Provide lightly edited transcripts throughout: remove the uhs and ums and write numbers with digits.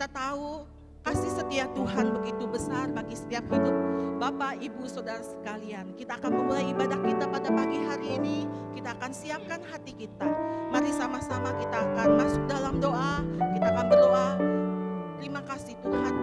kita tahu kasih setia Tuhan begitu besar bagi setiap hidup Bapak, Ibu, Saudara sekalian. Kita akan memulai ibadah kita pada pagi hari ini. Kita akan siapkan hati kita. Mari sama-sama kita akan masuk dalam doa. Kita akan berdoa. Terima kasih Tuhan.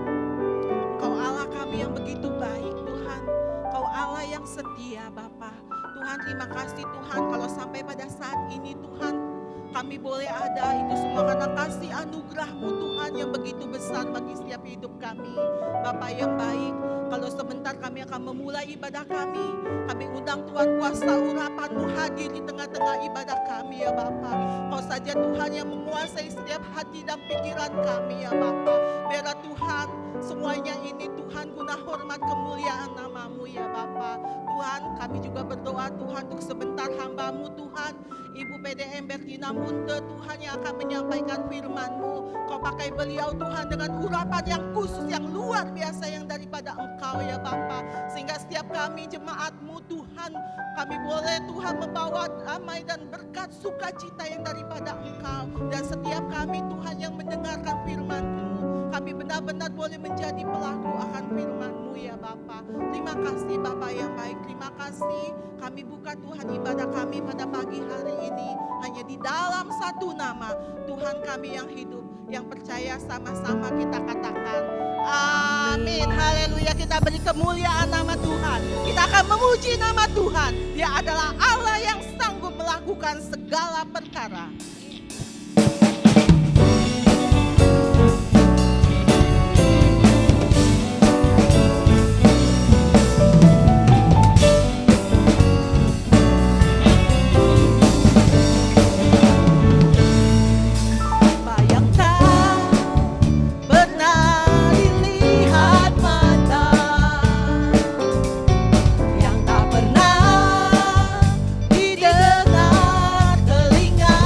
Kau Allah kami yang begitu baik Tuhan. Kau Allah yang setia Bapa. Tuhan terima kasih Tuhan kalau sampai pada saat ini Tuhan kami boleh ada, itu semua karena kasih anugerah-Mu Tuhan yang begitu besar bagi setiap hidup kami. Bapa yang baik, kalau sebentar kami akan memulai ibadah kami undang Tuhan kuasa urapan-Mu hadir di tengah-tengah ibadah kami ya Bapa. Kau saja Tuhan yang menguasai setiap hati dan pikiran kami ya Bapa. Biarlah Tuhan semuanya ini Tuhan guna hormat kemuliaan nama-Mu ya Bapa. Tuhan kami juga berdoa Tuhan untuk sebentar hamba-Mu Tuhan, Ibu PDM Bertina Munte Tuhan yang akan menyampaikan firman-Mu. Kau pakai beliau Tuhan dengan urapan yang khusus, yang luar biasa yang daripada Engkau ya Bapa. Sehingga setiap kami jemaat-Mu Tuhan, kami boleh Tuhan membawa damai dan berkat sukacita yang daripada Engkau. Dan setiap kami Tuhan yang mendengarkan firman-Mu, kami benar-benar boleh menjadi pelaku akan firman-Mu ya Bapa. Terima kasih Bapa yang baik, terima kasih. Kami buka Tuhan ibadah kami pada pagi hari ini hanya di dalam satu nama Tuhan kami yang hidup, yang percaya sama-sama kita katakan amin. Haleluya, kita beri kemuliaan nama Tuhan. Kita akan memuji nama Tuhan. Dia adalah Allah yang sanggup melakukan segala perkara. Didengar telinga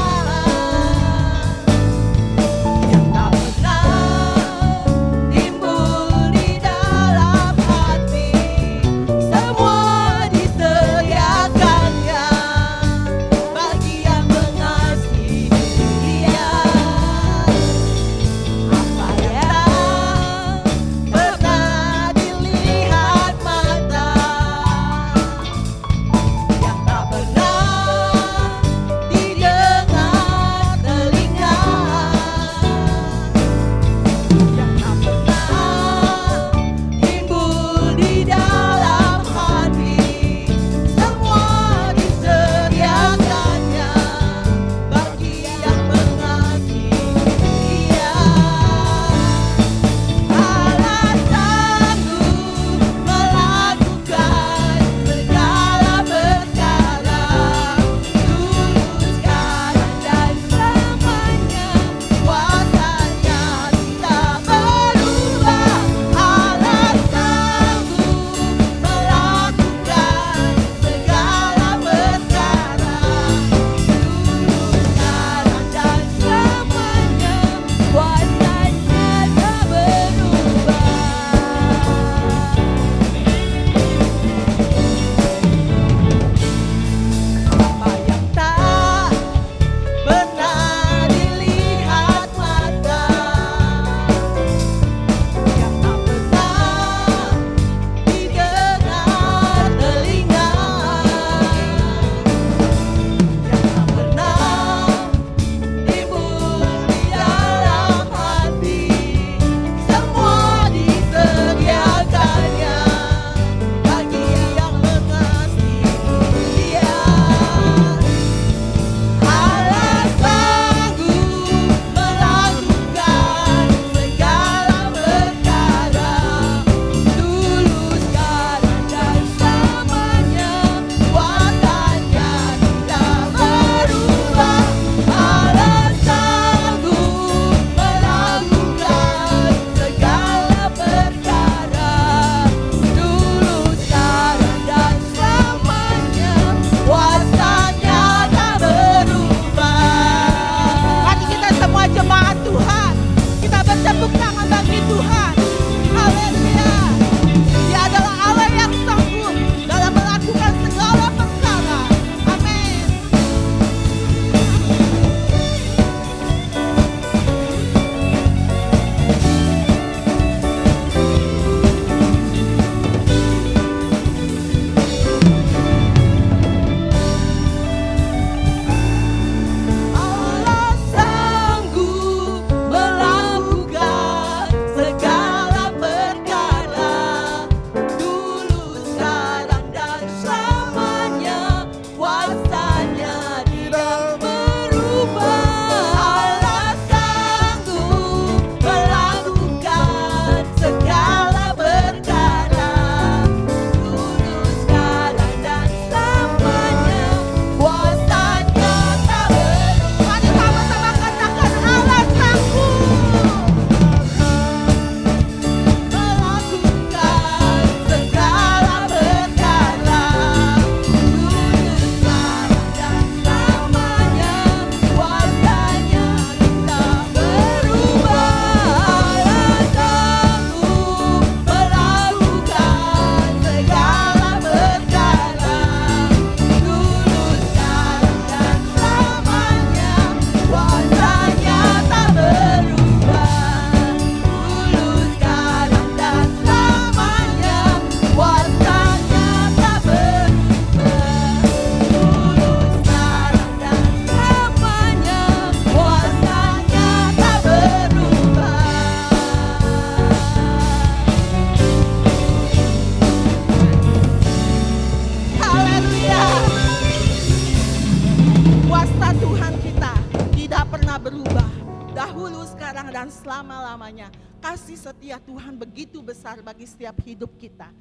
selama-lamanya. Kasih setia Tuhan begitu besar bagi setiap hidup kita.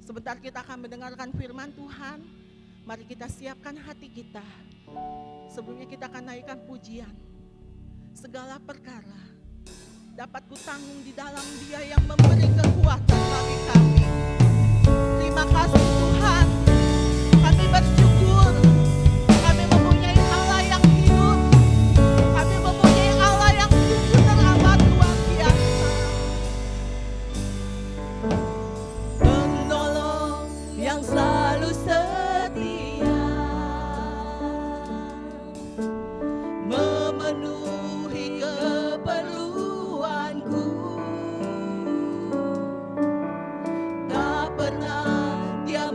Sebentar kita akan mendengarkan firman Tuhan. Mari kita siapkan hati kita. Sebelumnya kita akan naikkan pujian. Segala perkara dapat kutanggung di dalam Dia yang memberi kekuatan bagi kami. Terima kasih Tuhan. Kami bersyukur. Kami mempunyai Allah yang hidup. Kami mempunyai Allah yang sungguh teramat luar biasa. Penolong yang selalu setia, memenuhi keperluanku. Tak pernah Dia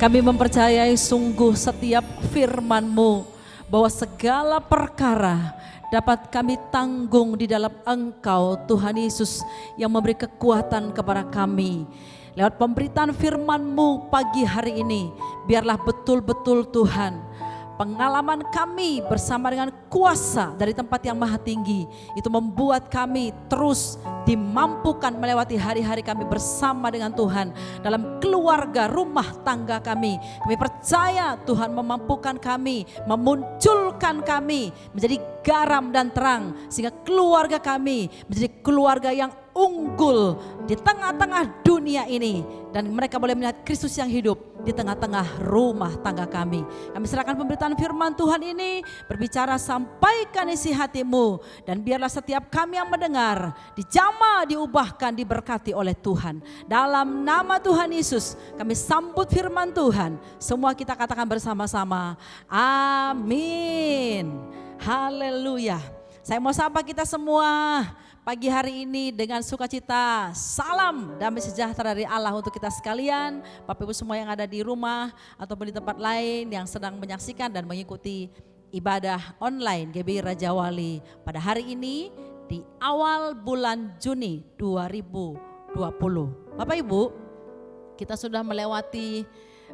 Kami mempercayai sungguh setiap firman-Mu bahwa segala perkara dapat kami tanggung di dalam Engkau Tuhan Yesus yang memberi kekuatan kepada kami. Lewat pemberitaan firman-Mu pagi hari ini, biarlah betul-betul Tuhan, pengalaman kami bersama dengan kuasa dari tempat yang maha tinggi itu membuat kami terus dimampukan melewati hari-hari kami bersama dengan Tuhan dalam keluarga rumah tangga kami. Kami percaya Tuhan memampukan kami, memunculkan kami menjadi garam dan terang sehingga keluarga kami menjadi keluarga yang unggul di tengah-tengah dunia ini dan mereka boleh melihat Kristus yang hidup di tengah-tengah rumah tangga kami. Kami serahkan pemberitaan firman Tuhan ini, berbicara sampaikan isi hati-Mu dan biarlah setiap kami yang mendengar dijamah, diubahkan, diberkati oleh Tuhan. Dalam nama Tuhan Yesus kami sambut firman Tuhan. Semua kita katakan bersama-sama, amin. Haleluya. Saya mau sapa kita semua pagi hari ini dengan sukacita. Salam damai sejahtera dari Allah untuk kita sekalian. Bapak Ibu semua yang ada di rumah ataupun di tempat lain yang sedang menyaksikan dan mengikuti ibadah online GBI Raja Wali pada hari ini di awal bulan Juni 2020. Bapak Ibu, kita sudah melewati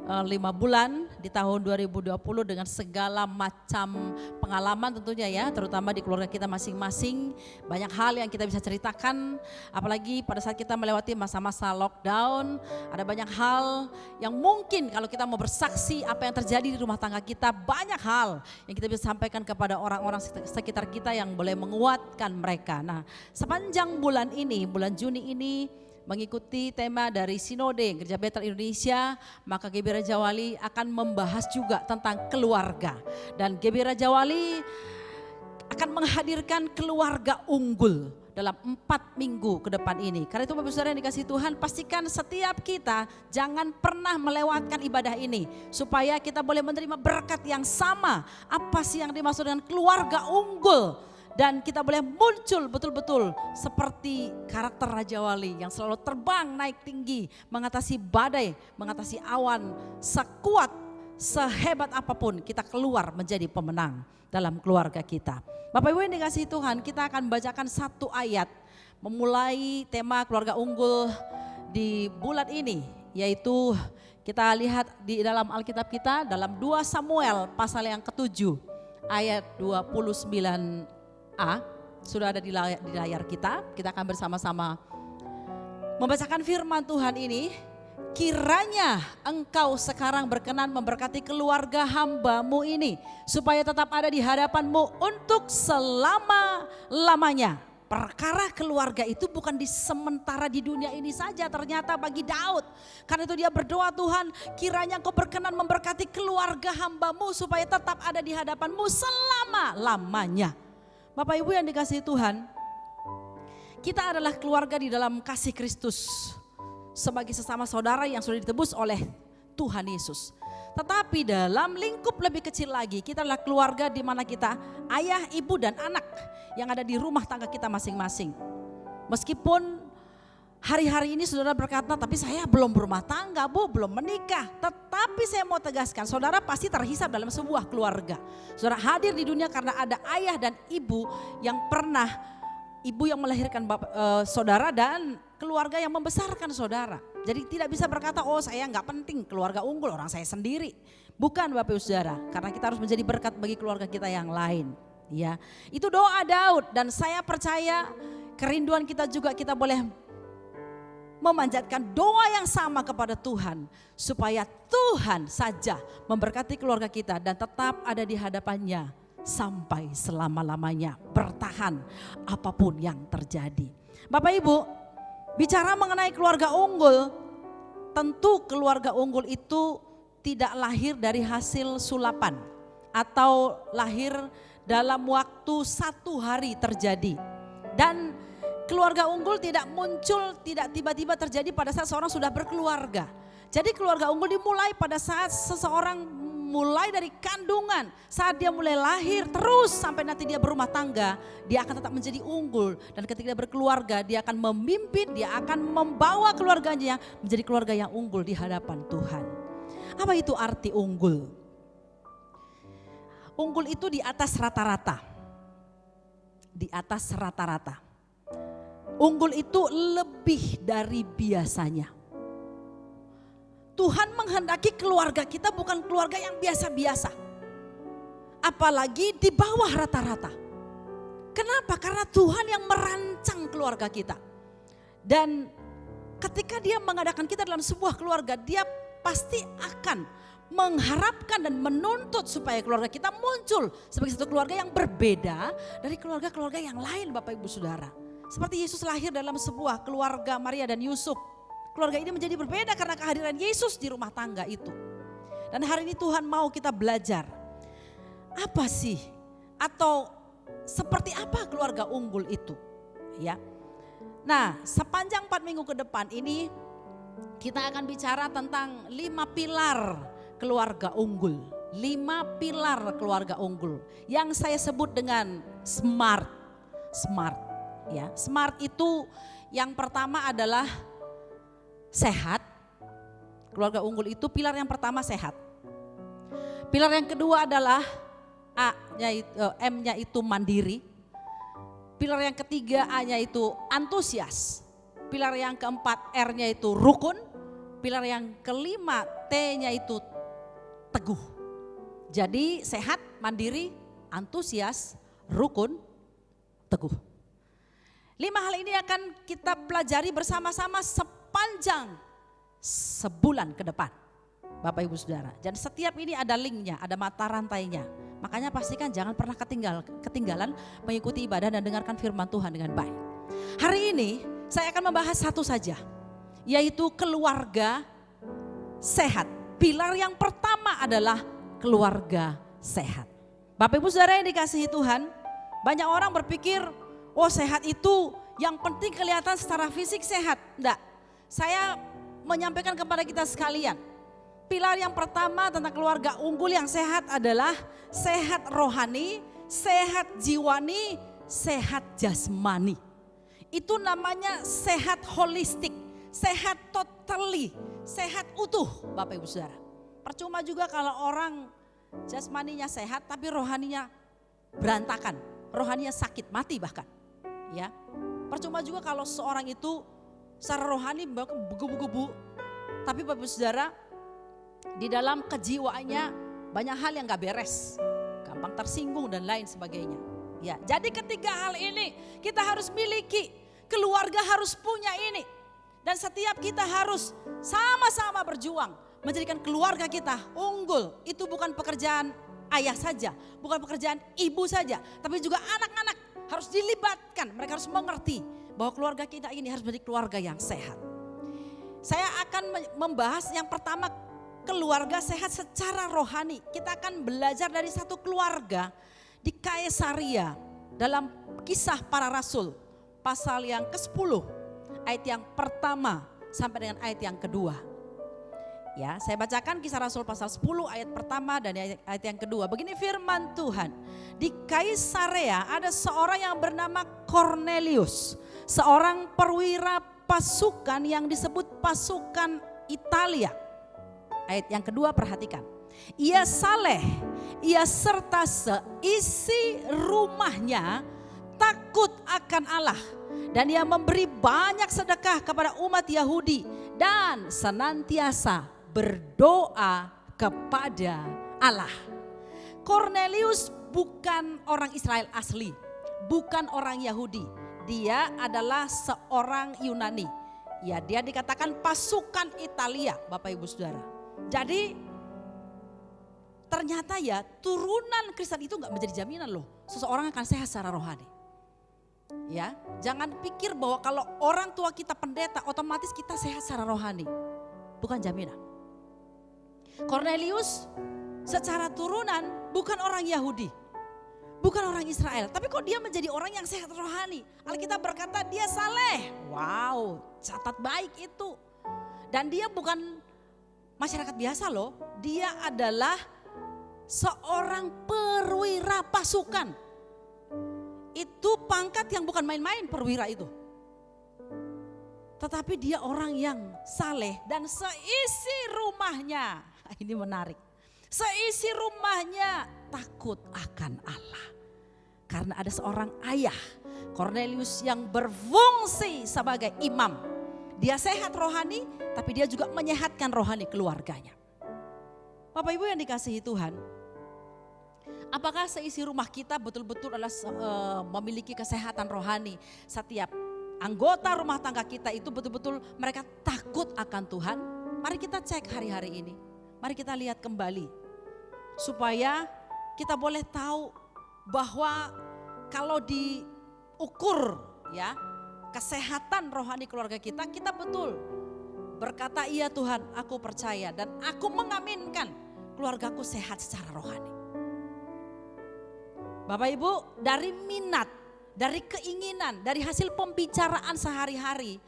5 bulan di tahun 2020 dengan segala macam pengalaman tentunya ya, terutama di keluarga kita masing-masing. Banyak hal yang kita bisa ceritakan, apalagi pada saat kita melewati masa-masa lockdown. Ada banyak hal yang mungkin kalau kita mau bersaksi apa yang terjadi di rumah tangga kita, banyak hal yang kita bisa sampaikan kepada orang-orang sekitar kita yang boleh menguatkan mereka. Nah, sepanjang bulan ini, bulan Juni ini, mengikuti tema dari Sinode Gereja Betel Indonesia, maka GBI Raja Wali akan membahas juga tentang keluarga. Dan GBI Raja Wali akan menghadirkan keluarga unggul dalam 4 minggu ke depan ini. Karena itu Bapak Saudara yang dikasihi Tuhan, pastikan setiap kita jangan pernah melewatkan ibadah ini, supaya kita boleh menerima berkat yang sama. Apa sih yang dimaksud dengan keluarga unggul? Dan kita boleh muncul betul-betul seperti karakter Raja Wali yang selalu terbang naik tinggi, mengatasi badai, mengatasi awan, sekuat, sehebat apapun kita keluar menjadi pemenang dalam keluarga kita. Bapak Ibu yang dikasihi Tuhan, kita akan bacakan satu ayat memulai tema keluarga unggul di bulan ini, yaitu kita lihat di dalam Alkitab kita dalam 2 Samuel pasal yang ke-7 ayat 29a. Sudah ada di layar kita akan bersama-sama membacakan firman Tuhan ini. Kiranya engkau sekarang berkenan memberkati keluarga hamba-Mu ini, supaya tetap ada di hadapan-Mu untuk selama-lamanya. Perkara keluarga itu bukan di sementara di dunia ini saja ternyata bagi Daud. Karena itu dia berdoa, Tuhan kiranya engkau berkenan memberkati keluarga hamba-Mu supaya tetap ada di hadapan-Mu selama-lamanya. Bapak Ibu yang dikasihi Tuhan, kita adalah keluarga di dalam kasih Kristus sebagai sesama saudara yang sudah ditebus oleh Tuhan Yesus. Tetapi dalam lingkup lebih kecil lagi, kita adalah keluarga di mana kita ayah, ibu dan anak yang ada di rumah tangga kita masing-masing. Meskipun hari-hari ini saudara berkata, tapi saya belum berumah tangga, Bu, belum menikah. Tetapi saya mau tegaskan, saudara pasti terhisap dalam sebuah keluarga. Saudara hadir di dunia karena ada ayah dan ibu yang pernah, ibu yang melahirkan saudara dan keluarga yang membesarkan saudara. Jadi tidak bisa berkata, oh saya nggak penting, keluarga unggul orang saya sendiri. Bukan Bapak Ibu Saudara, karena kita harus menjadi berkat bagi keluarga kita yang lain. Ya, itu doa Daud dan saya percaya kerinduan kita juga kita boleh memanjatkan doa yang sama kepada Tuhan supaya Tuhan saja memberkati keluarga kita dan tetap ada di hadapannya sampai selama-lamanya, bertahan apapun yang terjadi. Bapak Ibu, bicara mengenai keluarga unggul, tentu keluarga unggul itu tidak lahir dari hasil sulapan atau lahir dalam waktu 1 hari terjadi. Dan keluarga unggul tidak muncul, tidak tiba-tiba terjadi pada saat seorang sudah berkeluarga. Jadi keluarga unggul dimulai pada saat seseorang mulai dari kandungan, saat dia mulai lahir terus sampai nanti dia berumah tangga, dia akan tetap menjadi unggul. Dan ketika dia berkeluarga, dia akan memimpin, dia akan membawa keluarganya menjadi keluarga yang unggul di hadapan Tuhan. Apa itu arti unggul? Unggul itu di atas rata-rata. Di atas rata-rata. Unggul itu lebih dari biasanya. Tuhan menghendaki keluarga kita bukan keluarga yang biasa-biasa. Apalagi di bawah rata-rata. Kenapa? Karena Tuhan yang merancang keluarga kita. Dan ketika dia mengadakan kita dalam sebuah keluarga, dia pasti akan mengharapkan dan menuntut supaya keluarga kita muncul sebagai satu keluarga yang berbeda dari keluarga-keluarga yang lain, Bapak Ibu Saudara. Seperti Yesus lahir dalam sebuah keluarga Maria dan Yusuf. Keluarga ini menjadi berbeda karena kehadiran Yesus di rumah tangga itu. Dan hari ini Tuhan mau kita belajar. Apa sih? Atau seperti apa keluarga unggul itu? Ya. Nah, sepanjang 4 minggu ke depan ini kita akan bicara tentang 5 pilar keluarga unggul. 5 pilar keluarga unggul yang saya sebut dengan SMART. SMART, ya. SMART itu yang pertama adalah sehat. Keluarga unggul itu pilar yang pertama sehat. Pilar yang kedua adalah M-nya itu mandiri. Pilar yang ketiga A-nya itu antusias. Pilar yang keempat R-nya itu rukun. Pilar yang kelima T-nya itu teguh. Jadi sehat, mandiri, antusias, rukun, teguh. 5 hal ini akan kita pelajari bersama-sama sepanjang sebulan ke depan, Bapak Ibu Saudara. Dan setiap ini ada linknya, ada mata rantainya. Makanya pastikan jangan pernah ketinggalan mengikuti ibadah dan dengarkan firman Tuhan dengan baik. Hari ini saya akan membahas satu saja, yaitu keluarga sehat. Pilar yang pertama adalah keluarga sehat. Bapak Ibu Saudara yang dikasihi Tuhan, banyak orang berpikir, oh sehat itu yang penting kelihatan secara fisik sehat. Enggak, saya menyampaikan kepada kita sekalian. Pilar yang pertama tentang keluarga unggul yang sehat adalah sehat rohani, sehat jiwani, sehat jasmani. Itu namanya sehat holistik, sehat totally, sehat utuh, Bapak Ibu Saudara. Percuma juga kalau orang jasmaninya sehat tapi rohaninya berantakan, rohaninya sakit, mati bahkan. Ya, percuma juga kalau seorang itu secara rohani begubu-gubu, tapi Bapak Ibu Saudara di dalam kejiwaannya banyak hal yang gak beres, gampang tersinggung dan lain sebagainya. Ya, jadi ketiga hal ini kita harus miliki, keluarga harus punya ini, dan setiap kita harus sama-sama berjuang menjadikan keluarga kita unggul. Itu bukan pekerjaan ayah saja, bukan pekerjaan ibu saja, tapi juga anak-anak harus dilibatkan. Mereka harus mengerti bahwa keluarga kita ini harus menjadi keluarga yang sehat. Saya akan membahas yang pertama, keluarga sehat secara rohani. Kita akan belajar dari satu keluarga di Kaisarea dalam Kisah Para Rasul pasal yang ke-10 ayat yang pertama sampai dengan ayat yang kedua. Ya, saya bacakan Kisah Rasul pasal 10 ayat pertama dan ayat yang kedua. Begini firman Tuhan. Di Kaisarea ada seorang yang bernama Cornelius, seorang perwira pasukan yang disebut pasukan Italia. Ayat yang kedua perhatikan. Ia saleh, ia serta seisi rumahnya takut akan Allah. Dan ia memberi banyak sedekah kepada umat Yahudi dan senantiasa berdoa kepada Allah. Cornelius bukan orang Israel asli, bukan orang Yahudi. Dia adalah seorang Yunani. Ya, dia dikatakan pasukan Italia, Bapak Ibu Saudara. Jadi ternyata ya turunan Kristen itu gak menjadi jaminan loh seseorang akan sehat secara rohani. Ya, jangan pikir bahwa kalau orang tua kita pendeta otomatis kita sehat secara rohani. Bukan jaminan. Cornelius secara turunan bukan orang Yahudi, bukan orang Israel, tapi kok dia menjadi orang yang sehat rohani. Alkitab berkata dia saleh. Wow, catat baik itu. Dan dia bukan masyarakat biasa loh, dia adalah seorang perwira pasukan. Itu pangkat yang bukan main-main, perwira itu. Tetapi dia orang yang saleh dan seisi rumahnya. Ini menarik. Seisi rumahnya takut akan Allah. Karena ada seorang ayah, Cornelius, yang berfungsi sebagai imam. Dia sehat rohani, tapi dia juga menyehatkan rohani keluarganya. Bapak Ibu yang dikasihi Tuhan, apakah seisi rumah kita betul-betul adalah memiliki kesehatan rohani? Setiap anggota rumah tangga kita itu betul-betul mereka takut akan Tuhan? Mari kita cek hari-hari ini. Mari kita lihat kembali. Supaya kita boleh tahu bahwa kalau diukur ya kesehatan rohani keluarga kita, kita betul berkata, iya Tuhan, aku percaya dan aku mengaminkan keluargaku sehat secara rohani. Bapak Ibu, dari minat, dari keinginan, dari hasil pembicaraan sehari-hari,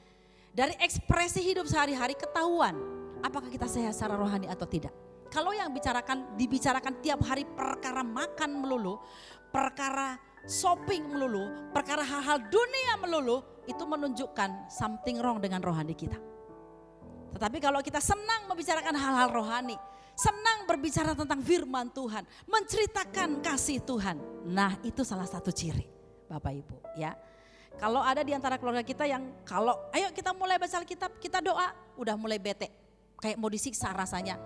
dari ekspresi hidup sehari-hari ketahuan apakah kita sehat secara rohani atau tidak. Kalau yang dibicarakan tiap hari perkara makan melulu, perkara shopping melulu, perkara hal-hal dunia melulu, itu menunjukkan something wrong dengan rohani kita. Tetapi kalau kita senang membicarakan hal-hal rohani, senang berbicara tentang firman Tuhan, menceritakan kasih Tuhan, nah itu salah satu ciri Bapak Ibu ya. Kalau ada di antara keluarga kita yang kalau ayo kita mulai baca Alkitab, kita doa, udah mulai bete, kayak mau disiksa rasanya,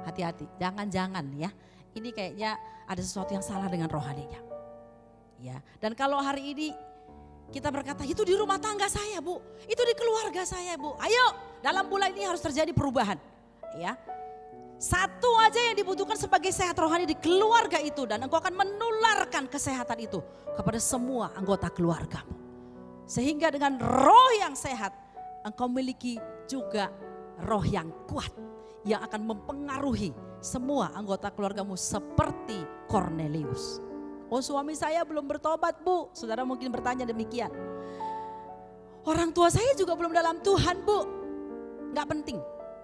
hati-hati, jangan-jangan ya. Ini kayaknya ada sesuatu yang salah dengan rohaninya. Ya, dan kalau hari ini kita berkata itu di rumah tangga saya Bu, itu di keluarga saya Bu. Ayo dalam bulan ini harus terjadi perubahan. Ya, satu aja yang dibutuhkan sebagai sehat rohani di keluarga itu, dan engkau akan menularkan kesehatan itu kepada semua anggota keluargamu. Sehingga dengan roh yang sehat, engkau memiliki juga roh yang kuat yang akan mempengaruhi semua anggota keluargamu seperti Cornelius. Oh suami saya belum bertobat Bu, saudara mungkin bertanya demikian. Orang tua saya juga belum dalam Tuhan Bu. Gak penting,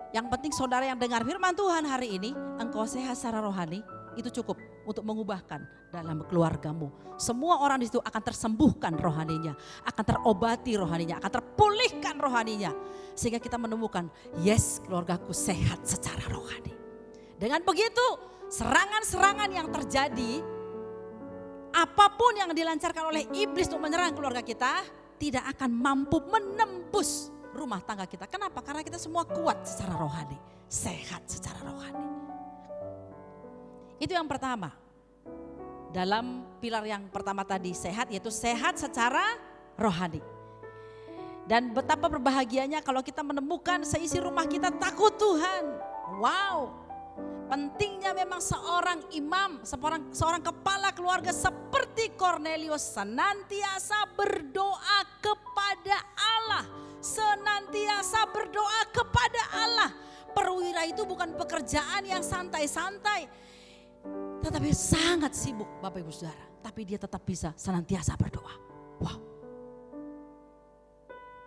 yang penting saudara yang dengar firman Tuhan hari ini, engkau sehat secara rohani, itu cukup untuk mengubahkan dalam keluargamu. Semua orang di situ akan tersembuhkan rohaninya, akan terobati rohaninya, akan terpulihkan rohaninya. Sehingga kita menemukan, yes keluargaku sehat secara rohani. Dengan begitu serangan-serangan yang terjadi, apapun yang dilancarkan oleh iblis untuk menyerang keluarga kita, tidak akan mampu menembus rumah tangga kita. Kenapa? Karena kita semua kuat secara rohani, sehat secara rohani. Itu yang pertama. Dalam pilar yang pertama tadi sehat, yaitu sehat secara rohani. Dan betapa berbahagianya kalau kita menemukan seisi rumah kita takut Tuhan. Wow. Pentingnya memang seorang imam, seorang kepala keluarga seperti Cornelius senantiasa berdoa kepada Allah. Senantiasa berdoa kepada Allah. Perwira itu bukan pekerjaan yang santai-santai, tetapi sangat sibuk Bapak Ibu Saudara. Tapi dia tetap bisa senantiasa berdoa. Wow.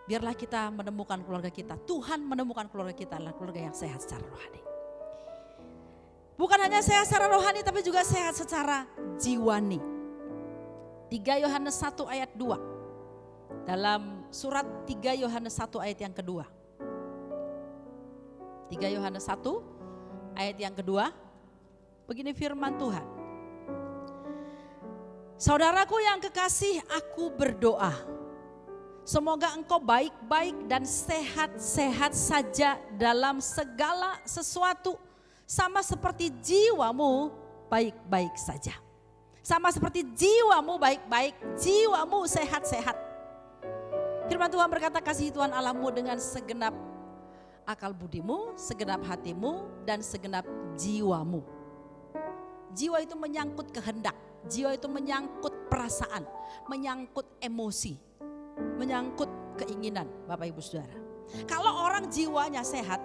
Biarlah kita menemukan keluarga kita. Tuhan menemukan keluarga kita adalah keluarga yang sehat secara rohani. Bukan hanya sehat secara rohani tapi juga sehat secara jiwani. 3 Yohanes 1 ayat 2. Dalam surat 3 Yohanes 1 ayat yang kedua. 3 Yohanes 1 ayat yang kedua. Begini firman Tuhan. Saudaraku yang kekasih, aku berdoa. Semoga engkau baik-baik dan sehat-sehat saja dalam segala sesuatu. Sama seperti jiwamu baik-baik saja. Sama seperti jiwamu baik-baik, jiwamu sehat-sehat. Firman Tuhan berkata, kasih Tuhan Allahmu dengan segenap akal budimu, segenap hatimu, dan segenap jiwamu. Jiwa itu menyangkut kehendak, jiwa itu menyangkut perasaan, menyangkut emosi, menyangkut keinginan Bapak Ibu Saudara. Kalau orang jiwanya sehat,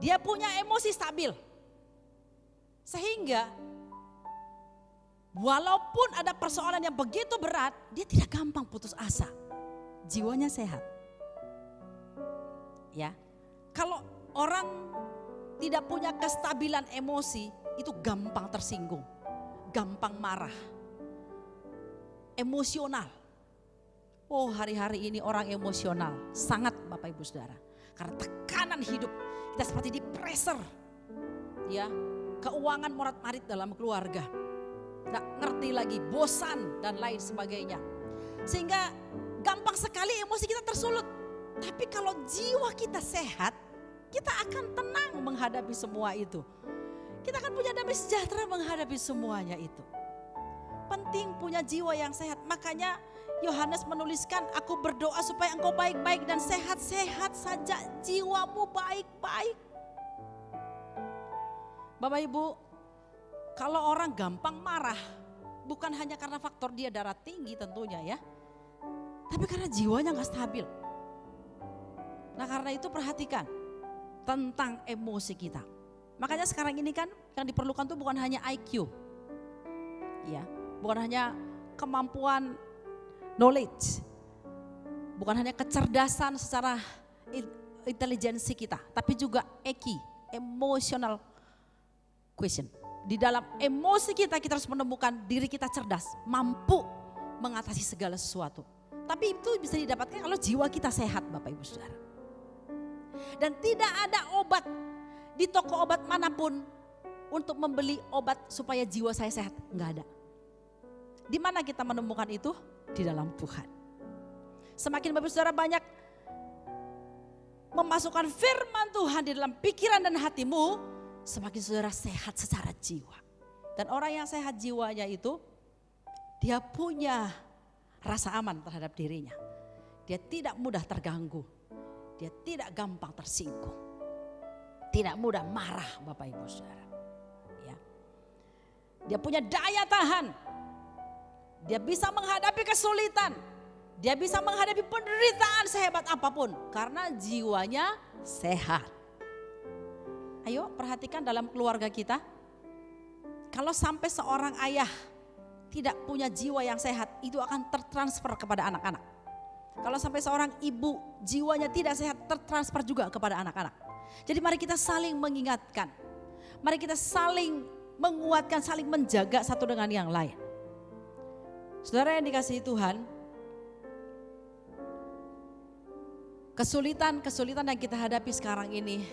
dia punya emosi stabil. Sehingga walaupun ada persoalan yang begitu berat, dia tidak gampang putus asa. Jiwanya sehat. Ya. Kalau orang tidak punya kestabilan emosi, itu gampang tersinggung, gampang marah, emosional. Oh hari-hari ini orang emosional, sangat Bapak Ibu Saudara. Karena tekanan hidup, kita seperti di pressure. Ya, keuangan morat-marit dalam keluarga. Nggak ngerti lagi, bosan dan lain sebagainya. Sehingga gampang sekali emosi kita tersulut. Tapi kalau jiwa kita sehat, kita akan tenang menghadapi semua itu. Kita akan punya damai sejahtera menghadapi semuanya itu. Penting punya jiwa yang sehat. Makanya Yohanes menuliskan, aku berdoa supaya engkau baik-baik dan sehat-sehat saja, jiwamu baik-baik. Bapak Ibu, kalau orang gampang marah, bukan hanya karena faktor dia darah tinggi tentunya ya, tapi karena jiwanya gak stabil. Nah karena itu perhatikan tentang emosi kita. Makanya sekarang ini kan yang diperlukan tuh bukan hanya IQ, ya, bukan hanya kemampuan knowledge, bukan hanya kecerdasan secara intelijensi kita, tapi juga EQ, emotional question. Di dalam emosi kita harus menemukan diri kita cerdas, mampu mengatasi segala sesuatu. Tapi itu bisa didapatkan kalau jiwa kita sehat, Bapak Ibu Saudara. Dan tidak ada obat di toko obat manapun untuk membeli obat supaya jiwa saya sehat, enggak ada. Di mana kita menemukan itu? Di dalam Tuhan. Semakin Bapak Saudara banyak memasukkan firman Tuhan di dalam pikiran dan hatimu, semakin saudara sehat secara jiwa. Dan orang yang sehat jiwanya itu, dia punya rasa aman terhadap dirinya. Dia tidak mudah terganggu. Dia tidak gampang tersinggung. Tidak mudah marah Bapak Ibu Saudara. Ya. Dia punya daya tahan. Dia bisa menghadapi kesulitan. Dia bisa menghadapi penderitaan sehebat apapun. Karena jiwanya sehat. Ayo perhatikan dalam keluarga kita. Kalau sampai seorang ayah tidak punya jiwa yang sehat, itu akan tertransfer kepada anak-anak. Kalau sampai seorang ibu jiwanya tidak sehat, tertransfer juga kepada anak-anak. Jadi mari kita saling mengingatkan. Mari kita saling menguatkan, saling menjaga satu dengan yang lain. Saudara yang dikasihi Tuhan, kesulitan yang kita hadapi sekarang ini,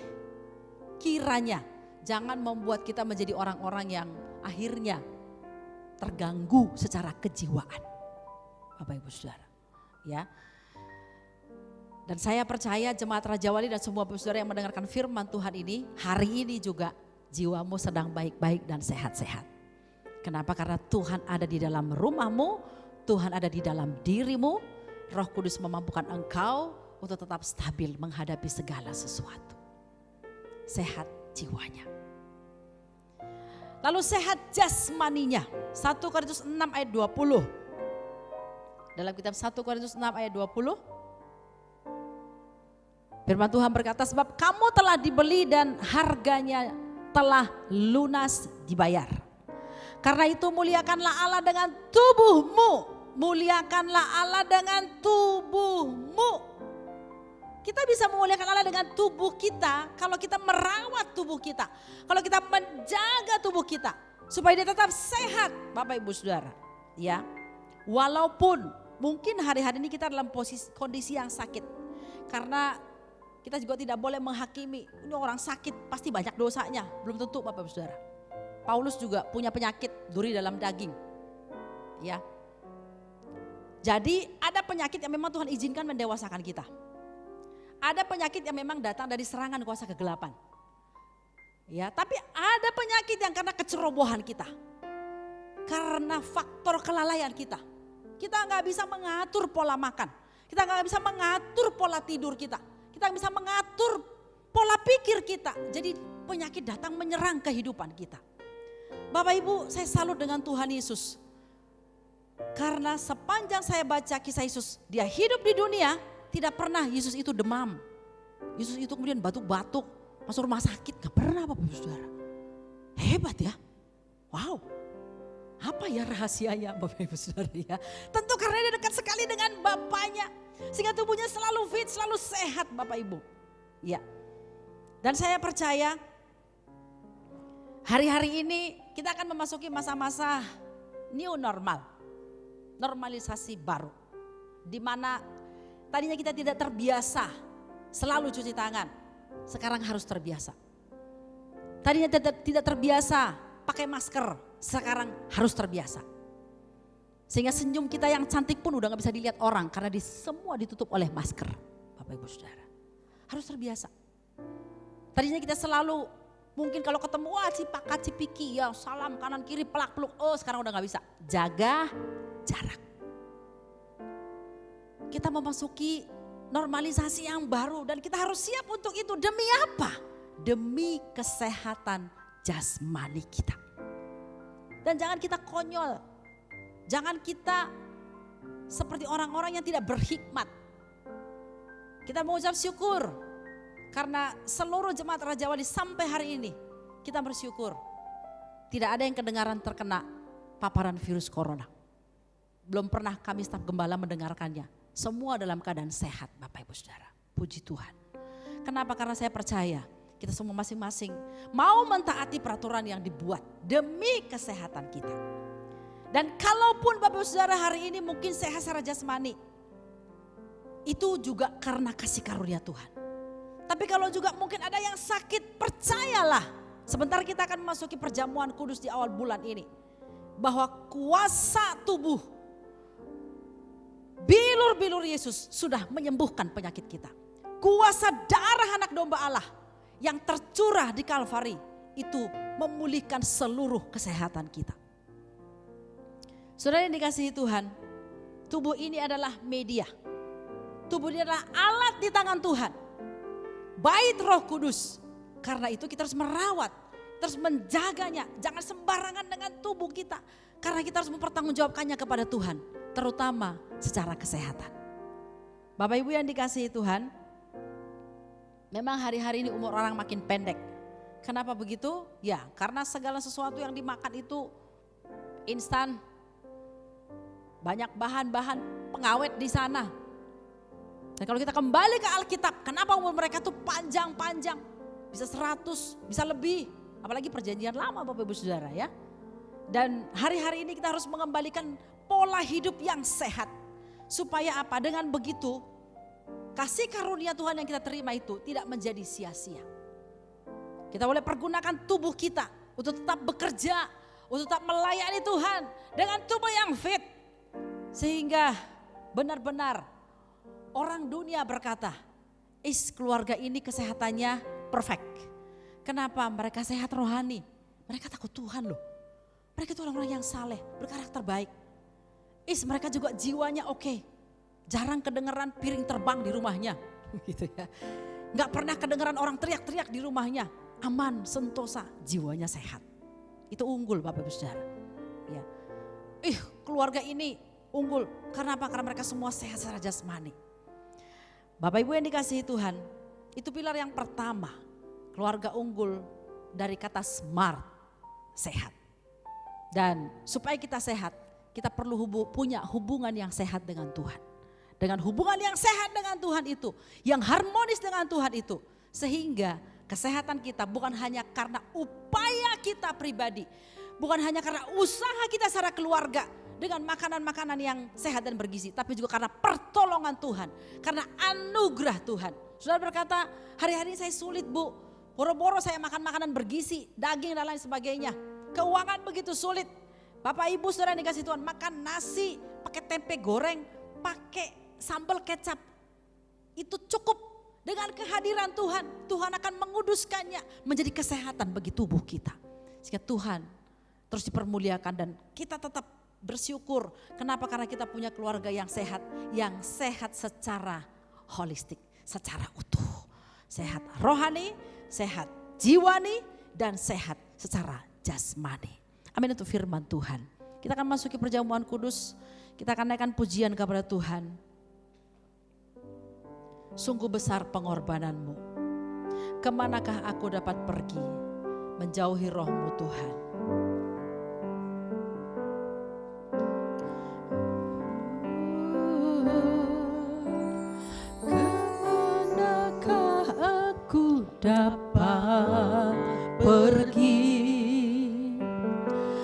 kiranya jangan membuat kita menjadi orang-orang yang akhirnya terganggu secara kejiwaan. Bapak Ibu Saudara, ya. Dan saya percaya jemaat Raja Wali dan semua Bapak Saudara yang mendengarkan firman Tuhan ini, hari ini juga jiwamu sedang baik-baik dan sehat-sehat. Kenapa? Karena Tuhan ada di dalam rumahmu, Tuhan ada di dalam dirimu, Roh Kudus memampukan engkau untuk tetap stabil menghadapi segala sesuatu. Sehat jiwanya. Lalu sehat jasmaninya. 1 Korintus 6 ayat 20. Dalam kitab 1 Korintus 6 ayat 20. Firman Tuhan berkata, sebab kamu telah dibeli dan harganya telah lunas dibayar. Karena itu muliakanlah Allah dengan tubuhmu. Muliakanlah Allah dengan tubuhmu. Kita bisa memuliakan Allah dengan tubuh kita kalau kita merawat tubuh kita. Kalau kita menjaga tubuh kita supaya dia tetap sehat, Bapak Ibu Saudara. Ya. Walaupun mungkin hari-hari ini kita dalam kondisi yang sakit. Karena kita juga tidak boleh menghakimi, ini orang sakit pasti banyak dosanya. Belum tentu Bapak Ibu Saudara. Paulus juga punya penyakit duri dalam daging. Ya. Jadi ada penyakit yang memang Tuhan izinkan mendewasakan kita. Ada penyakit yang memang datang dari serangan kuasa kegelapan. Ya, tapi ada penyakit yang karena kecerobohan kita. Karena faktor kelalaian kita. Kita nggak bisa mengatur pola makan. Kita nggak bisa mengatur pola tidur kita. Kita nggak bisa mengatur pola pikir kita. Jadi penyakit datang menyerang kehidupan kita. Bapak Ibu, saya salut dengan Tuhan Yesus. Karena sepanjang saya baca kisah Yesus, dia hidup di dunia, tidak pernah Yesus itu demam. Yesus itu kemudian batuk-batuk, masuk rumah sakit, gak pernah Bapak Ibu Saudara. Hebat ya, wow. Apa ya rahasianya Bapak Ibu Saudara ya? Tentu karena dia dekat sekali dengan Bapaknya. Sehingga tubuhnya selalu fit, selalu sehat Bapak Ibu. Ya. Dan saya percaya hari-hari ini kita akan memasuki masa-masa new normal. Normalisasi baru. Di mana tadinya kita tidak terbiasa selalu cuci tangan. Sekarang harus terbiasa. Tadinya tidak terbiasa pakai masker, sekarang harus terbiasa. Sehingga senyum kita yang cantik pun udah gak bisa dilihat orang karena semua ditutup oleh masker. Bapak Ibu Saudara, harus terbiasa. Tadinya kita selalu mungkin kalau ketemu cipakat cipiki ya salam kanan kiri pelak peluk. Oh sekarang udah gak bisa. Jaga jarak. Kita memasuki normalisasi yang baru dan kita harus siap untuk itu. Demi apa? Demi kesehatan jasmani kita. Dan jangan kita konyol. Jangan kita seperti orang-orang yang tidak berhikmat. Kita mengucap syukur karena seluruh jemaat Raja Wali sampai hari ini kita bersyukur. Tidak ada yang kedengaran terkena paparan virus corona. Belum pernah kami staf gembala mendengarkannya. Semua dalam keadaan sehat Bapak Ibu Saudara. Puji Tuhan. Kenapa? Karena saya percaya kita semua masing-masing mau mentaati peraturan yang dibuat demi kesehatan kita. Dan kalaupun Bapak Ibu Saudara hari ini mungkin sehat secara jasmani, itu juga karena kasih karunia Tuhan. Tapi kalau juga mungkin ada yang sakit, percayalah sebentar kita akan memasuki perjamuan kudus di awal bulan ini. Bahwa kuasa tubuh bilur-bilur Yesus sudah menyembuhkan penyakit kita. Kuasa darah anak domba Allah yang tercurah di Kalvari itu memulihkan seluruh kesehatan kita. Saudara yang dikasihi Tuhan, tubuh ini adalah media. Tubuh ini adalah alat di tangan Tuhan. Bait Roh Kudus. Karena itu kita harus merawat, terus menjaganya. Jangan sembarangan dengan tubuh kita. Karena kita harus mempertanggungjawabkannya kepada Tuhan. Terutama secara kesehatan. Bapak Ibu yang dikasihi Tuhan, memang hari-hari ini umur orang makin pendek. Kenapa begitu? Ya karena segala sesuatu yang dimakan itu instan. Banyak bahan-bahan pengawet di sana. Dan kalau kita kembali ke Alkitab, kenapa umur mereka tuh panjang-panjang? Bisa 100, bisa lebih. Apalagi perjanjian lama Bapak Ibu Saudara ya. Dan hari-hari ini kita harus mengembalikan pola hidup yang sehat. Supaya apa? Dengan begitu kasih karunia Tuhan yang kita terima itu tidak menjadi sia-sia. Kita boleh pergunakan tubuh kita untuk tetap bekerja, untuk tetap melayani Tuhan dengan tubuh yang fit. Sehingga benar-benar orang dunia berkata, keluarga ini kesehatannya perfect. Kenapa? Mereka sehat rohani. Mereka takut Tuhan loh. Mereka itu orang-orang yang saleh, berkarakter baik. Mereka juga jiwanya oke. Jarang kedengeran piring terbang di rumahnya. Gitu ya. Gak pernah kedengeran orang teriak-teriak di rumahnya. Aman, sentosa, jiwanya sehat. Itu unggul Bapak Ibu Saudara. Ya. Keluarga ini unggul. Karena apa? Karena mereka semua sehat secara jasmani. Bapak Ibu yang dikasihi Tuhan, itu pilar yang pertama. Keluarga unggul dari kata smart, sehat. Dan supaya kita sehat, kita perlu punya hubungan yang sehat dengan Tuhan. Dengan hubungan yang sehat dengan Tuhan itu, yang harmonis dengan Tuhan itu. Sehingga kesehatan kita bukan hanya karena upaya kita pribadi. Bukan hanya karena usaha kita secara keluarga. Dengan makanan-makanan yang sehat dan bergizi. Tapi juga karena pertolongan Tuhan. Karena anugerah Tuhan. Saudara berkata, hari-hari ini saya sulit Bu. Boro-boro saya makan makanan bergizi, daging dan lain sebagainya. Keuangan begitu sulit. Bapak Ibu saudara yang dikasih Tuhan, makan nasi, pakai tempe goreng, pakai sambal kecap. Itu cukup dengan kehadiran Tuhan. Tuhan akan menguduskannya menjadi kesehatan bagi tubuh kita. Sehingga Tuhan terus dipermuliakan dan kita tetap bersyukur. Kenapa? Karena kita punya keluarga yang sehat secara holistik, secara utuh. Sehat rohani, sehat jiwani, dan sehat secara jasmani. Amin untuk firman Tuhan. Kita akan masuki perjamuan kudus, kita akan naikkan pujian kepada Tuhan. Sungguh besar pengorbananmu. Kemanakah aku dapat pergi menjauhi rohmu Tuhan? Dapat pergi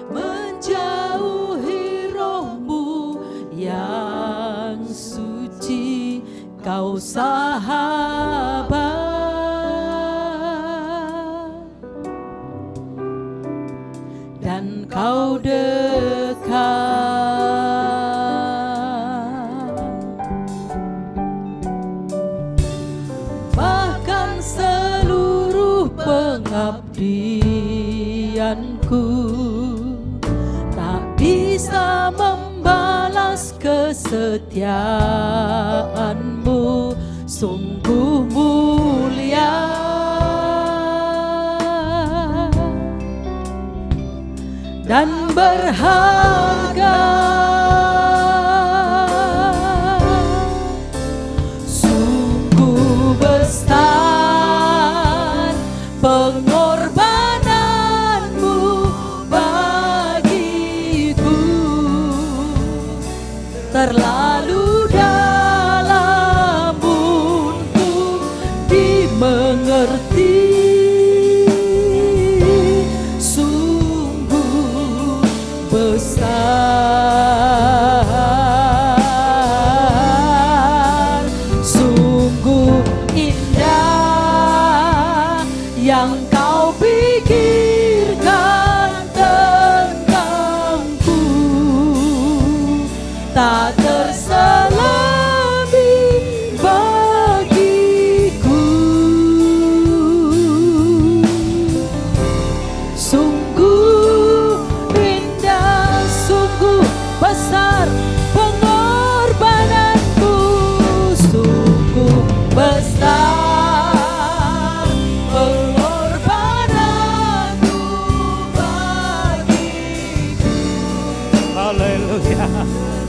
menjauhi rohmu yang suci, Kau sahabat dan kau dekat, bahkan seluruh pengabdianku tak bisa membalas kesetiaanmu, sungguh mulia dan berharga. Sungguh besar pengorbananmu bagiku, terlalu dalam untuk dimengerti. Sungguh besar, sungguh indah yang kau pikirkan tentangku, tak terselami bagiku. Sungguh indah, sungguh besar pengorbananmu, sungguh besar pengorbananmu bagiku. Haleluya.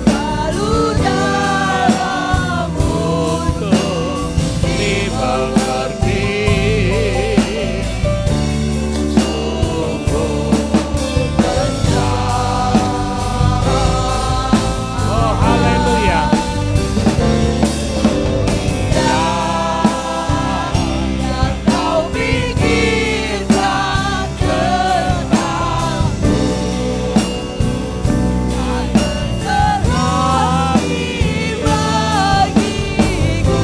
Lalu dalam Untuk dimengerti. Oh, haleluya. yang kau pikirkan tentangku, tak terselami bagiku.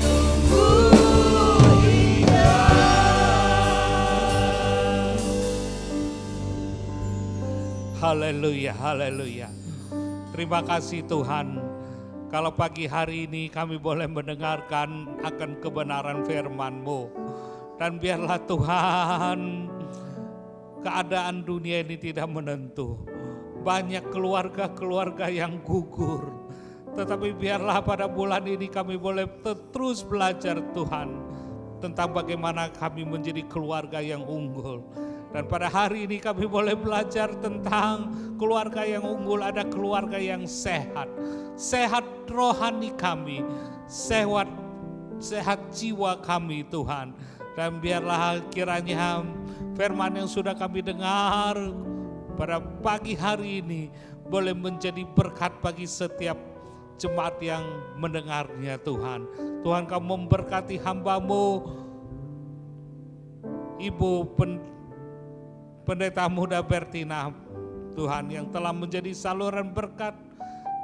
Sungguh indah. Haleluya, haleluya. Terima kasih Tuhan. Kalau pagi hari ini kami boleh mendengarkan akan kebenaran firman-Mu. Dan biarlah Tuhan, keadaan dunia ini tidak menentu. Banyak keluarga-keluarga yang gugur. Tetapi biarlah pada bulan ini kami boleh terus belajar Tuhan, tentang bagaimana kami menjadi keluarga yang unggul. Dan pada hari ini kami boleh belajar tentang keluarga yang unggul, ada keluarga yang sehat. Sehat rohani kami, sehat jiwa kami Tuhan. Dan biarlah kiranya firman yang sudah kami dengar pada pagi hari ini boleh menjadi berkat bagi setiap jemaat yang mendengarnya Tuhan. Tuhan, Kau memberkati hamba-Mu, Ibu Pendeta Muda Bertina, Tuhan, yang telah menjadi saluran berkat.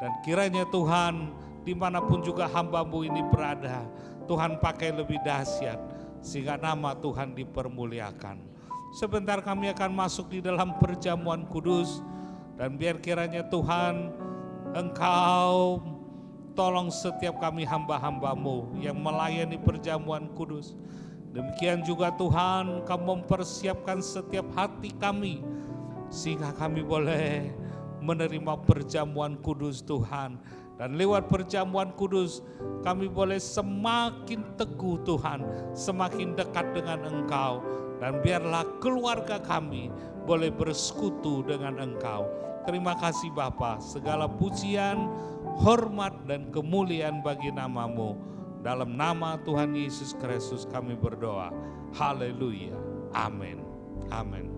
Dan kiranya Tuhan, dimanapun juga hamba-Mu ini berada, Tuhan pakai lebih dahsyat, sehingga nama Tuhan dipermuliakan. Sebentar kami akan masuk di dalam perjamuan kudus, dan biar kiranya Tuhan, Engkau tolong setiap kami hamba-hamba-Mu yang melayani perjamuan kudus. Demikian juga Tuhan, Kau mempersiapkan setiap hati kami, sehingga kami boleh menerima perjamuan kudus Tuhan. Dan lewat perjamuan kudus kami boleh semakin teguh Tuhan, semakin dekat dengan Engkau. Dan biarlah keluarga kami boleh bersekutu dengan Engkau. Terima kasih Bapa, segala pujian, hormat dan kemuliaan bagi nama-Mu. Dalam nama Tuhan Yesus Kristus kami berdoa. Haleluya. Amin. Amin.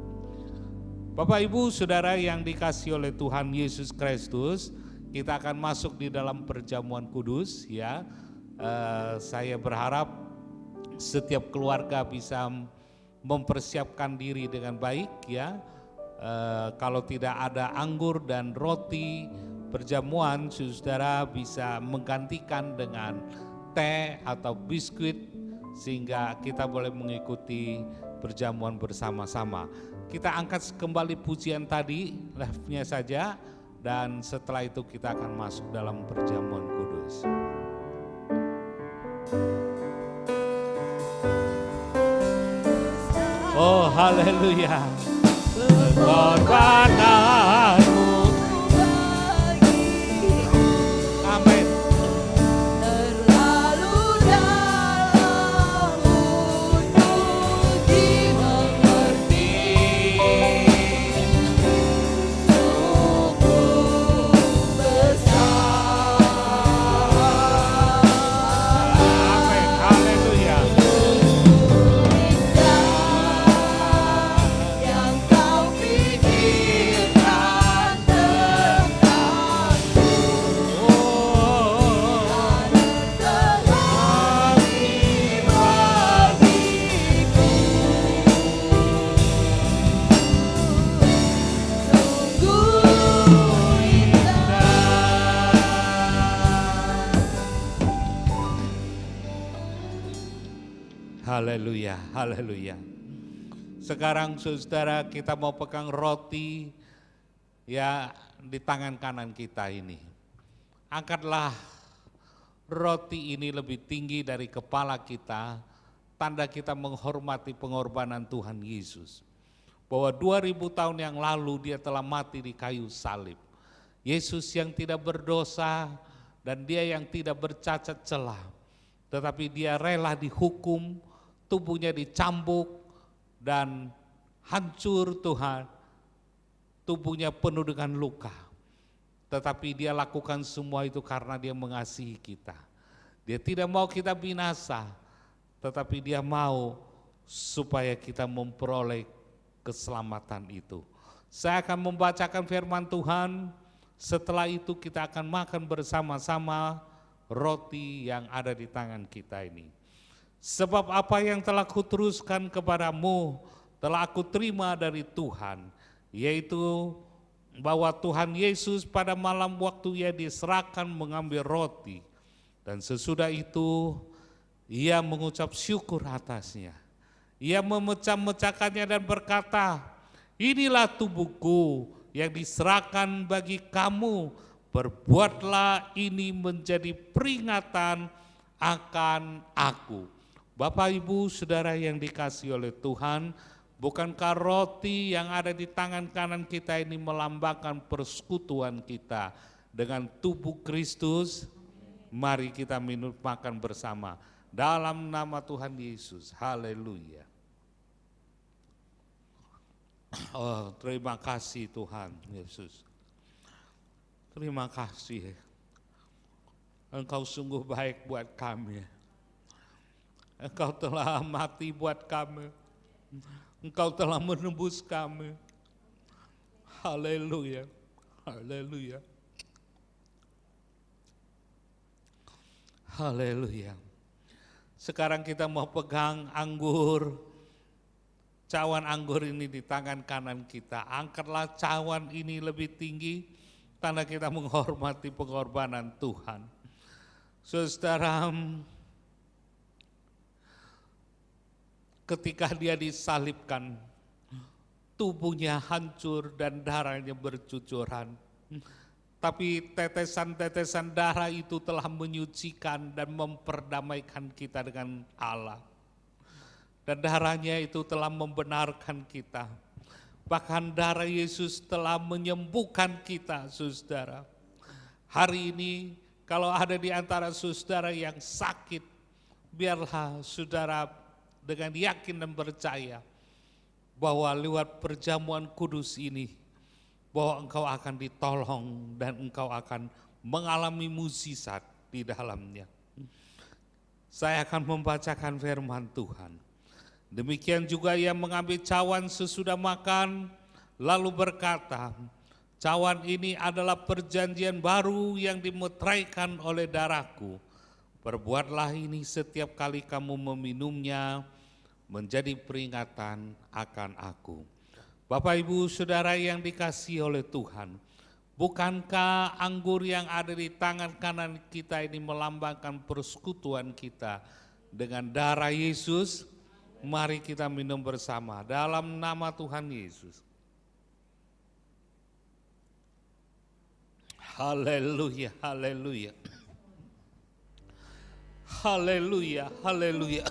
Bapak Ibu Saudara yang dikasihi oleh Tuhan Yesus Kristus, kita akan masuk di dalam perjamuan kudus ya. Saya berharap setiap keluarga bisa mempersiapkan diri dengan baik ya. Kalau tidak ada anggur dan roti, perjamuan, saudara bisa menggantikan dengan teh atau biskuit sehingga kita boleh mengikuti perjamuan bersama-sama. Kita angkat kembali pujian tadi, live-nya saja, dan setelah itu kita akan masuk dalam perjamuan kudus. Oh haleluya, pengorbananmu. Amin. Terlalu dalam untuk dimengerti, sungguh besar. Amin, haleluya. Yang kau pikirkan tentangku, sehati bagiku, sungguh indah. Haleluya, haleluya. Sekarang saudara kita mau pegang roti ya di tangan kanan kita ini. Angkatlah roti ini lebih tinggi dari kepala kita, tanda kita menghormati pengorbanan Tuhan Yesus. Bahwa 2000 tahun yang lalu dia telah mati di kayu salib. Yesus yang tidak berdosa dan dia yang tidak bercacat celah. Tetapi dia rela dihukum, tubuhnya dicambuk dan hancur Tuhan. Tubuhnya penuh dengan luka. Tetapi dia lakukan semua itu karena dia mengasihi kita. Dia tidak mau kita binasa, tetapi dia mau supaya kita memperoleh keselamatan itu. Saya akan membacakan firman Tuhan, setelah itu kita akan makan bersama-sama roti yang ada di tangan kita ini. Sebab apa yang telah kuteruskan kepadamu telah aku terima dari Tuhan, yaitu bahwa Tuhan Yesus pada malam waktu ia diserahkan mengambil roti, dan sesudah itu ia mengucap syukur atasnya. Ia memecah-mecahkannya dan berkata, inilah tubuhku yang diserahkan bagi kamu, berbuatlah ini menjadi peringatan akan aku. Bapak Ibu Saudara yang dikasihi oleh Tuhan, bukankah roti yang ada di tangan kanan kita ini melambangkan persekutuan kita dengan tubuh Kristus? Mari kita minum makan bersama dalam nama Tuhan Yesus. Haleluya. Oh, terima kasih Tuhan Yesus. Terima kasih. Engkau sungguh baik buat kami. Engkau telah mati buat kami. Engkau telah menembus kami. Haleluya. Haleluya. Haleluya. Sekarang kita mau pegang anggur. Cawan anggur ini di tangan kanan kita. Angkatlah cawan ini lebih tinggi, tanda kita menghormati pengorbanan Tuhan. Saudara, ketika dia disalibkan, tubuhnya hancur dan darahnya bercucuran. Tapi tetesan-tetesan darah itu telah menyucikan dan memperdamaikan kita dengan Allah. Dan darahnya itu telah membenarkan kita. Bahkan darah Yesus telah menyembuhkan kita, saudara. Hari ini kalau ada di antara saudara yang sakit, biarlah saudara dengan yakin dan percaya bahwa lewat perjamuan kudus ini, bahwa engkau akan ditolong dan engkau akan mengalami mukjizat di dalamnya. Saya akan membacakan firman Tuhan. Demikian juga ia mengambil cawan sesudah makan, lalu berkata, cawan ini adalah perjanjian baru yang dimeteraikan oleh darahku. Perbuatlah ini setiap kali kamu meminumnya, menjadi peringatan akan aku. Bapak Ibu Saudara yang dikasihi oleh Tuhan, Bukankah anggur yang ada di tangan kanan kita ini melambangkan persekutuan kita dengan darah Yesus? Mari kita minum bersama dalam nama Tuhan Yesus. Haleluya, haleluya. Haleluya, haleluya.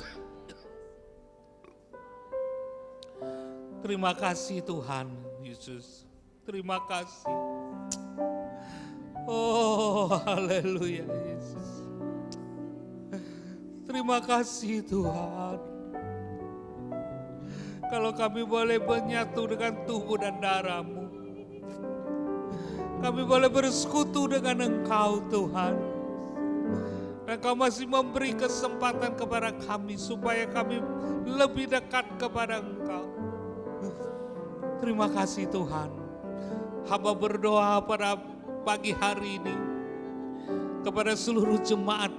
Terima kasih Tuhan Yesus. Terima kasih. Oh, haleluya Yesus. Terima kasih Tuhan. Kalau kami boleh menyatu dengan tubuh dan darah-Mu. Kami boleh bersekutu dengan Engkau Tuhan. Dan Kau masih memberi kesempatan kepada kami supaya kami lebih dekat kepada Engkau. Terima kasih Tuhan. Hamba berdoa pada pagi hari ini kepada seluruh jemaat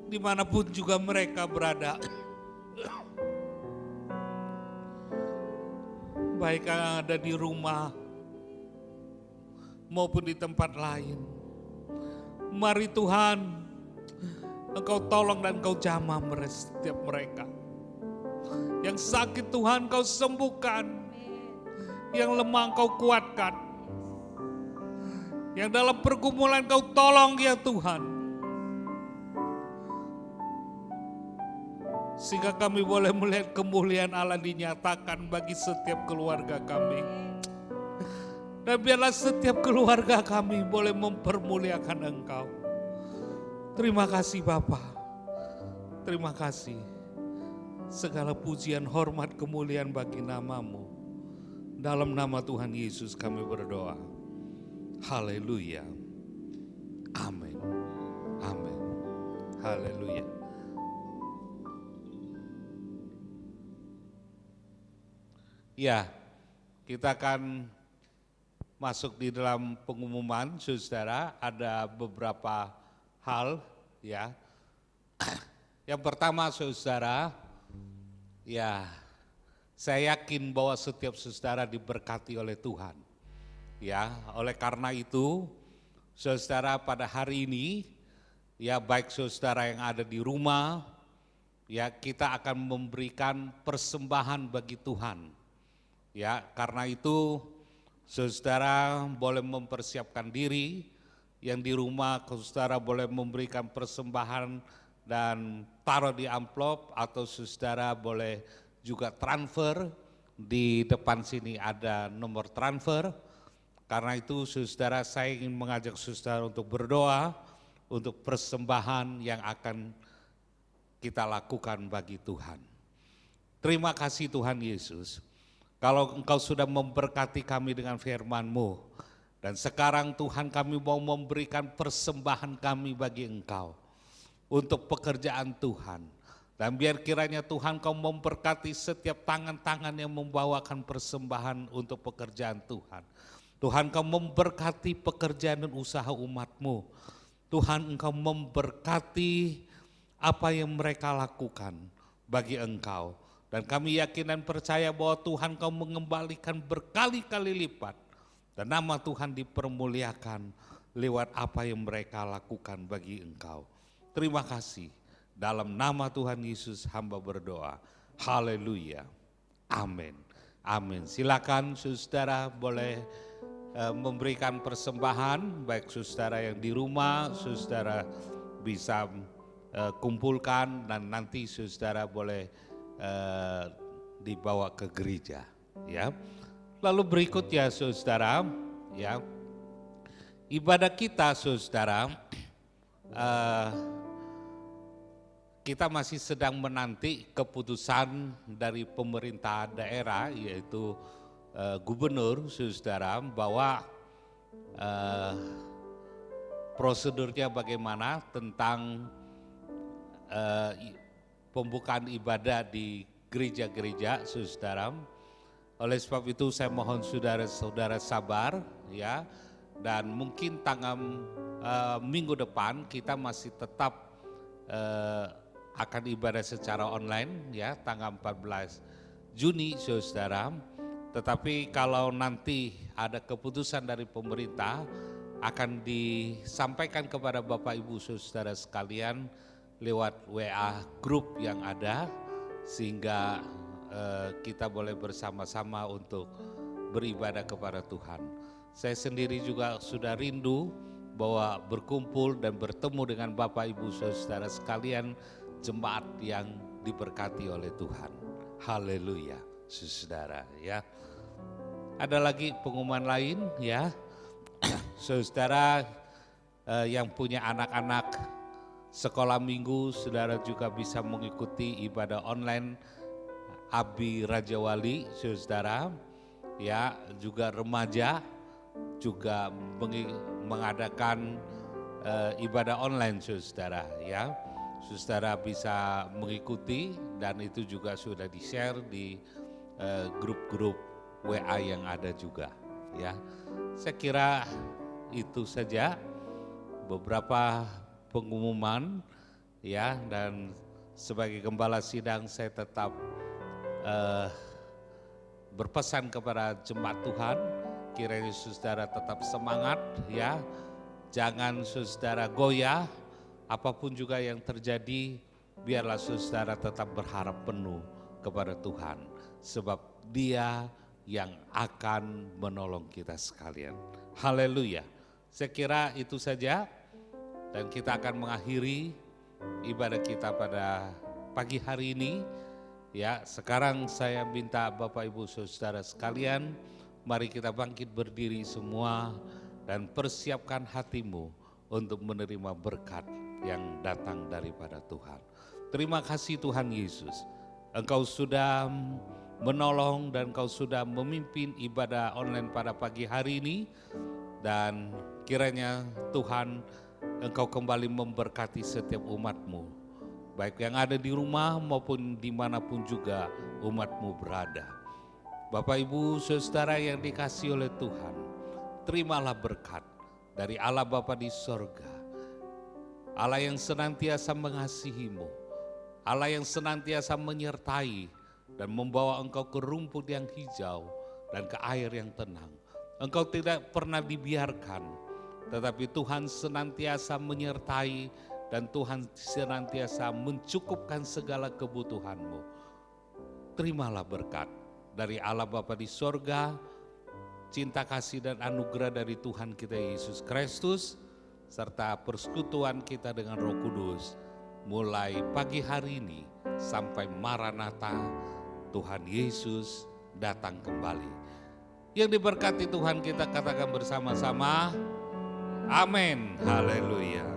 dimanapun juga mereka berada. Baik yang ada di rumah maupun di tempat lain. Mari Tuhan, Engkau tolong dan Engkau jamah setiap mereka. Yang sakit Tuhan Engkau sembuhkan, yang lemah Engkau kuatkan, yang dalam pergumulan Engkau tolong ya Tuhan. Sehingga kami boleh melihat kemuliaan Allah dinyatakan bagi setiap keluarga kami. Dan biarlah setiap keluarga kami boleh mempermuliakan Engkau. Terima kasih Bapa. Terima kasih. Segala pujian, hormat, kemuliaan bagi nama-Mu. Dalam nama Tuhan Yesus kami berdoa. Haleluya. Amin. Amin. Haleluya. Ya, kita akan masuk di dalam pengumuman, saudara. Ada beberapa hal, ya. Yang pertama, saudara, ya, saya yakin bahwa setiap saudara diberkati oleh Tuhan. Ya, oleh karena itu, saudara pada hari ini, ya baik saudara yang ada di rumah, ya kita akan memberikan persembahan bagi Tuhan. Ya, karena itu saudara boleh mempersiapkan diri, yang di rumah saudara boleh memberikan persembahan dan taruh di amplop, atau saudara boleh juga transfer, di depan sini ada nomor transfer. Karena itu saudara, saya ingin mengajak saudara untuk berdoa untuk persembahan yang akan kita lakukan bagi Tuhan. Terima kasih Tuhan Yesus. Kalau Engkau sudah memberkati kami dengan firman-Mu, dan sekarang Tuhan kami mau memberikan persembahan kami bagi Engkau untuk pekerjaan Tuhan. Dan biar kiranya Tuhan Kau memberkati setiap tangan-tangan yang membawakan persembahan untuk pekerjaan Tuhan. Tuhan Kau memberkati pekerjaan dan usaha umat-Mu. Tuhan Engkau memberkati apa yang mereka lakukan bagi Engkau. Dan kami yakin dan percaya bahwa Tuhan Kau mengembalikan berkali-kali lipat. Dan nama Tuhan dipermuliakan lewat apa yang mereka lakukan bagi Engkau. Terima kasih. Dalam nama Tuhan Yesus hamba berdoa. Haleluya. Amin. Amin. Silakan saudara boleh memberikan persembahan. Baik saudara yang di rumah, saudara bisa kumpulkan, dan nanti saudara boleh dibawa ke gereja, ya. Lalu berikutnya saudara, ya, ibadah kita saudara, kita masih sedang menanti keputusan dari pemerintah daerah, yaitu gubernur saudara, bahwa prosedurnya bagaimana tentang pembukaan ibadah di gereja-gereja saudara. Oleh sebab itu saya mohon saudara-saudara sabar, ya, dan mungkin tanggal minggu depan kita masih tetap akan ibadah secara online, ya, tanggal 14 Juni saudara. Tetapi kalau nanti ada keputusan dari pemerintah akan disampaikan kepada Bapak Ibu Saudara sekalian lewat WA grup yang ada, sehingga kita boleh bersama-sama untuk beribadah kepada Tuhan. Saya sendiri juga sudah rindu bahwa berkumpul dan bertemu dengan Bapak Ibu Saudara sekalian, jemaat yang diberkati oleh Tuhan. Haleluya, saudara ya. Ada lagi pengumuman lain ya, saudara yang punya anak-anak sekolah minggu, saudara juga bisa mengikuti ibadah online Abi Raja Wali, saudara ya, juga remaja juga mengadakan ibadah online, saudara ya. Saudara bisa mengikuti dan itu juga sudah di-share di grup-grup WA yang ada juga ya. Saya kira itu saja beberapa pengumuman ya, dan sebagai gembala sidang saya tetap berpesan kepada jemaat Tuhan, kiranya saudara tetap semangat ya. Jangan saudara goyah, apapun juga yang terjadi, biarlah saudara tetap berharap penuh kepada Tuhan, sebab Dia yang akan menolong kita sekalian. Haleluya. Saya kira itu saja, dan kita akan mengakhiri ibadah kita pada pagi hari ini. Ya, sekarang saya minta Bapak Ibu Saudara sekalian, mari kita bangkit berdiri semua dan persiapkan hatimu untuk menerima berkat yang datang daripada Tuhan. Terima kasih Tuhan Yesus, Engkau sudah menolong dan Engkau sudah memimpin ibadah online pada pagi hari ini, dan kiranya Tuhan Engkau kembali memberkati setiap umat-Mu, baik yang ada di rumah maupun dimanapun juga umat-Mu berada. Bapak Ibu Saudara yang dikasihi oleh Tuhan, terimalah berkat dari Allah Bapa di sorga, Allah yang senantiasa mengasihi-Mu, Allah yang senantiasa menyertai dan membawa engkau ke rumput yang hijau dan ke air yang tenang. Engkau tidak pernah dibiarkan, tetapi Tuhan senantiasa menyertai dan Tuhan senantiasa mencukupkan segala kebutuhanmu. Terimalah berkat dari Allah Bapa di sorga, cinta kasih dan anugerah dari Tuhan kita Yesus Kristus, serta persekutuan kita dengan Roh Kudus, mulai pagi hari ini sampai Maranatha, Tuhan Yesus datang kembali. Yang diberkati Tuhan kita katakan bersama-sama, amin, haleluya.